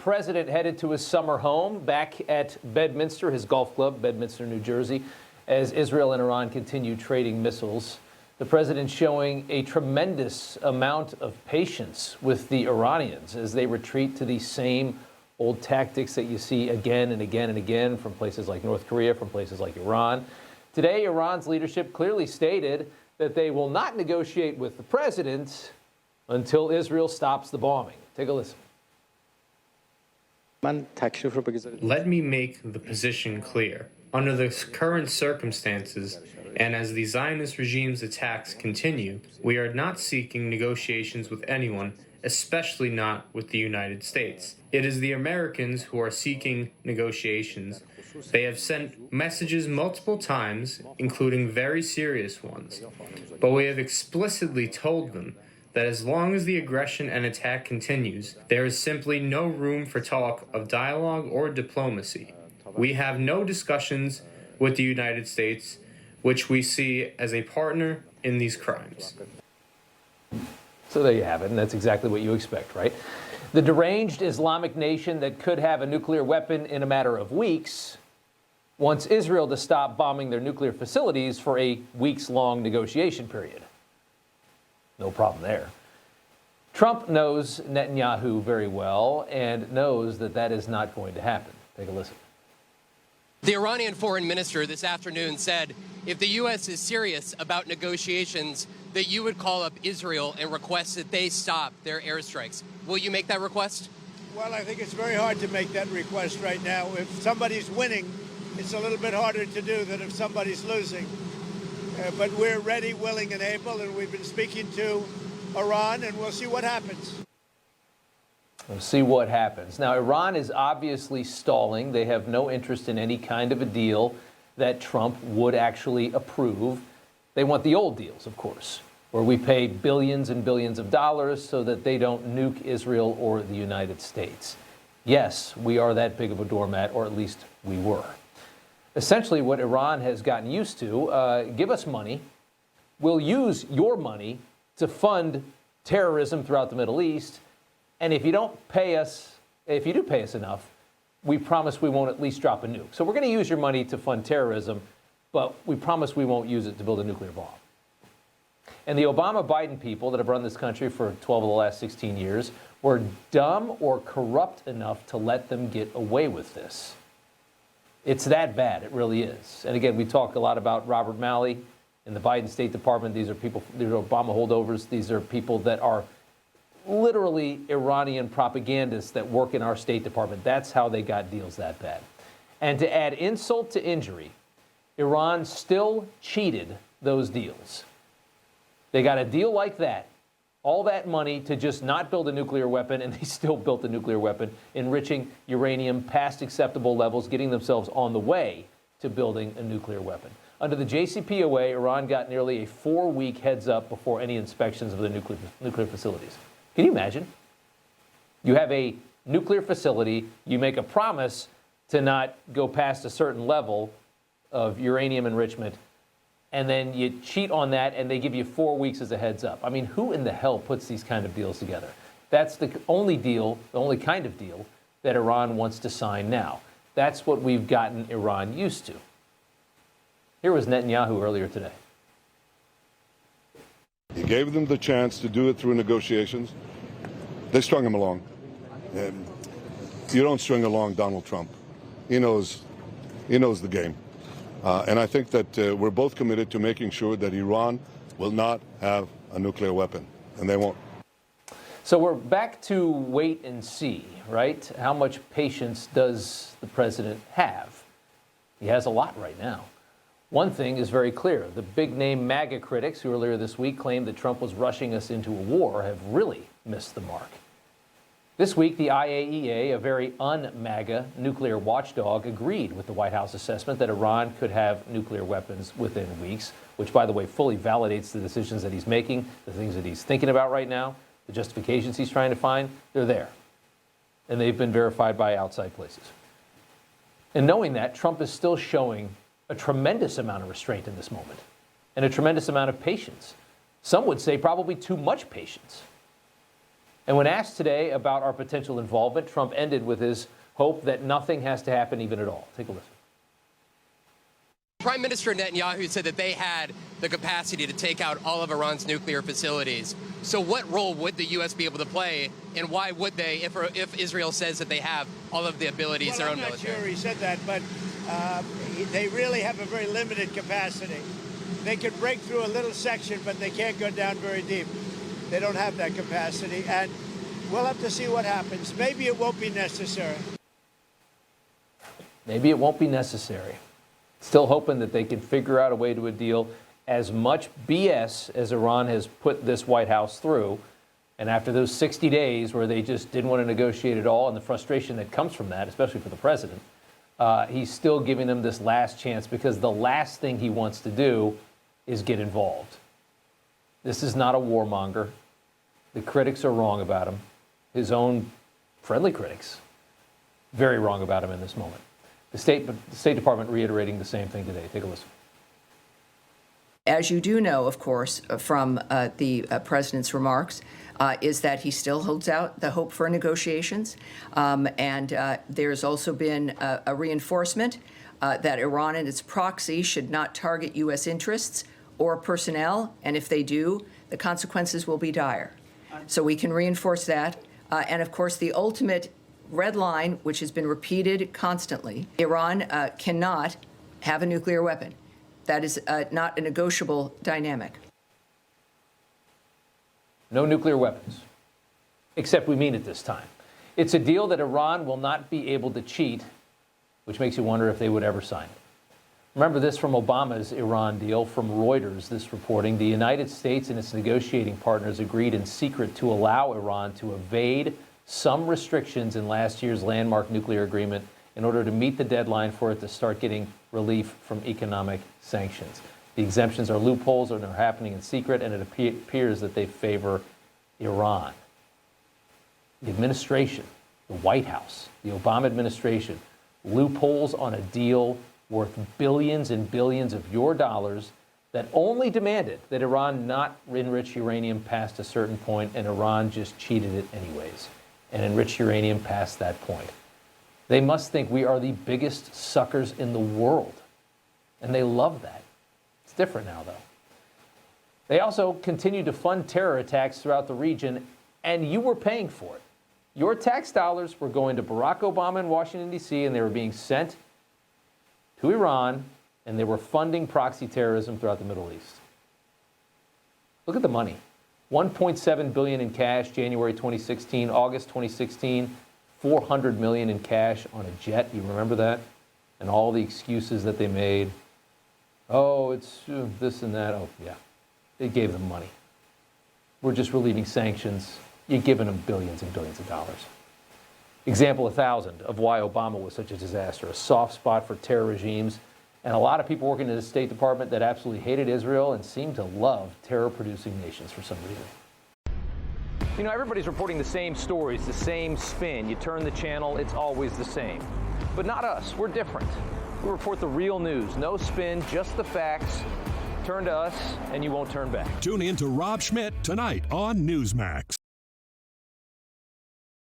president headed to his summer home back at Bedminster, his golf club, Bedminster, New Jersey, as Israel and Iran continue trading missiles. The president showing a tremendous amount of patience with the Iranians as they retreat to the same old tactics that you see again and again and again from places like North Korea, from places like Iran. Today, Iran's leadership clearly stated that they will not negotiate with the president until Israel stops the bombing. Take a listen. Let me make the position clear. Under the current circumstances, and as the Zionist regime's attacks continue, we are not seeking negotiations with anyone, especially not with the United States. It is the Americans who are seeking negotiations. They have sent messages multiple times, including very serious ones, but we have explicitly told them that as long as the aggression and attack continues, there is simply no room for talk of dialogue or diplomacy. We have no discussions with the United States, which we see as a partner in these crimes. So there you have it, and that's exactly what you expect, right? The deranged Islamic nation that could have a nuclear weapon in a matter of weeks wants Israel to stop bombing their nuclear facilities for a weeks-long negotiation period. No problem there. Trump knows Netanyahu very well and knows that that is not going to happen. Take a listen. The Iranian foreign minister this afternoon said if the U.S. is serious about negotiations, that you would call up Israel and request that they stop their airstrikes. Will you make that request? Well, I think it's very hard to make that request right now. If somebody's winning, it's a little bit harder to do than if somebody's losing. But we're ready, willing, and able, and we've been speaking to Iran, and we'll see what happens. We'll see what happens. Now, Iran is obviously stalling. They have no interest in any kind of a deal that Trump would actually approve. They want the old deals, of course, where we pay billions and billions of dollars so that they don't nuke Israel or the United States. Yes, we are that big of a doormat, or at least we were. Essentially, what Iran has gotten used to, give us money, we'll use your money to fund terrorism throughout the Middle East, and if you don't pay us, if you do pay us enough, we promise we won't at least drop a nuke. So we're going to use your money to fund terrorism, but we promise we won't use it to build a nuclear bomb. And the Obama-Biden people that have run this country for 12 of the last 16 years were dumb or corrupt enough to let them get away with this. It's that bad. It really is. And again, we talk a lot about Robert Malley in the Biden State Department. These are people, these are Obama holdovers. These are people that are literally Iranian propagandists that work in our State Department. That's how they got deals that bad. And to add insult to injury, Iran still cheated those deals. They got a deal like that, all that money to just not build a nuclear weapon, and they still built a nuclear weapon, enriching uranium past acceptable levels, getting themselves on the way to building a nuclear weapon. Under the JCPOA, Iran got nearly a 4-week heads up before any inspections of the nuclear facilities. Can you imagine? You have a nuclear facility, you make a promise to not go past a certain level of uranium enrichment, and then you cheat on that, and they give you 4 weeks as a heads up. I mean, who in the hell puts these kind of deals together? That's the only deal, the only kind of deal that Iran wants to sign now. That's what we've gotten Iran used to. Here was Netanyahu earlier today. He gave them the chance to do it through negotiations. They strung him along. You don't string along Donald Trump. He knows the game. And I think that we're both committed to making sure that Iran will not have a nuclear weapon, and they won't. So we're back to wait and see, right? How much patience does the president have? He has a lot right now. One thing is very clear. The big-name MAGA critics who earlier this week claimed that Trump was rushing us into a war have really missed the mark. This week, the IAEA, a very un-MAGA nuclear watchdog, agreed with the White House assessment that Iran could have nuclear weapons within weeks, which, by the way, fully validates the decisions that he's making, the things that he's thinking about right now, the justifications he's trying to find. They're there. And they've been verified by outside places. And knowing that, Trump is still showing a tremendous amount of restraint in this moment and a tremendous amount of patience. Some would say probably too much patience. And when asked today about our potential involvement, Trump ended with his hope that nothing has to happen even at all. Take a listen. Prime Minister Netanyahu said that they had the capacity to take out all of Iran's nuclear facilities. So what role would the U.S. be able to play, and why would they, if Israel says that they have all of the abilities, their own military? I'm not sure he said that, but they really have a very limited capacity. They can break through a little section, but they can't go down very deep. They don't have that capacity, and we'll have to see what happens. Maybe it won't be necessary. Maybe it won't be necessary. Still hoping that they can figure out a way to a deal. As much BS as Iran has put this White House through, and after those 60 days where they just didn't want to negotiate at all, and the frustration that comes from that, especially for the president, he's still giving them this last chance, because the last thing he wants to do is get involved. This is not a warmonger. The critics are wrong about him. His own friendly critics, very wrong about him in this moment. The State Department reiterating the same thing today. Take a listen. As you do know, of course, from the president's remarks, is that he still holds out the hope for negotiations. And there's also been a reinforcement that Iran and its proxy should not target U.S. interests or personnel. And if they do, the consequences will be dire. So we can reinforce that. And of course, the ultimate red line, which has been repeated constantly, Iran cannot have a nuclear weapon. That is not a negotiable dynamic. No nuclear weapons, except we mean it this time. It's a deal that Iran will not be able to cheat, which makes you wonder if they would ever sign it. Remember this from Obama's Iran deal, from Reuters, this reporting. The United States and its negotiating partners agreed in secret to allow Iran to evade some restrictions in last year's landmark nuclear agreement in order to meet the deadline for it to start getting relief from economic sanctions. The exemptions are loopholes and are happening in secret, and it appears that they favor Iran. The administration, the White House, the Obama administration, loopholes on a deal worth billions and billions of your dollars that only demanded that Iran not enrich uranium past a certain point, and Iran just cheated it anyways and enriched uranium past that point. They must think we are the biggest suckers in the world, and they love that. It's different now, though. They also continue to fund terror attacks throughout the region, and you were paying for it. Your tax dollars were going to Barack Obama in Washington, D.C., and they were being sent to Iran, and they were funding proxy terrorism throughout the Middle East. Look at the money. $1.7 billion in cash, January 2016, August 2016, $400 million in cash on a jet. You remember that? And all the excuses that they made. Oh, it's this and that. Oh, yeah. They gave them money. We're just relieving sanctions. You're giving them billions and billions of dollars. Example 1,000 of why Obama was such a disaster, a soft spot for terror regimes, and a lot of people working in the State Department that absolutely hated Israel and seemed to love terror-producing nations for some reason. You know, everybody's reporting the same stories, the same spin. You turn the channel, it's always the same. But not us. We're different. We report the real news. No spin, just the facts. Turn to us, and you won't turn back. Tune in to Rob Schmitt tonight on Newsmax.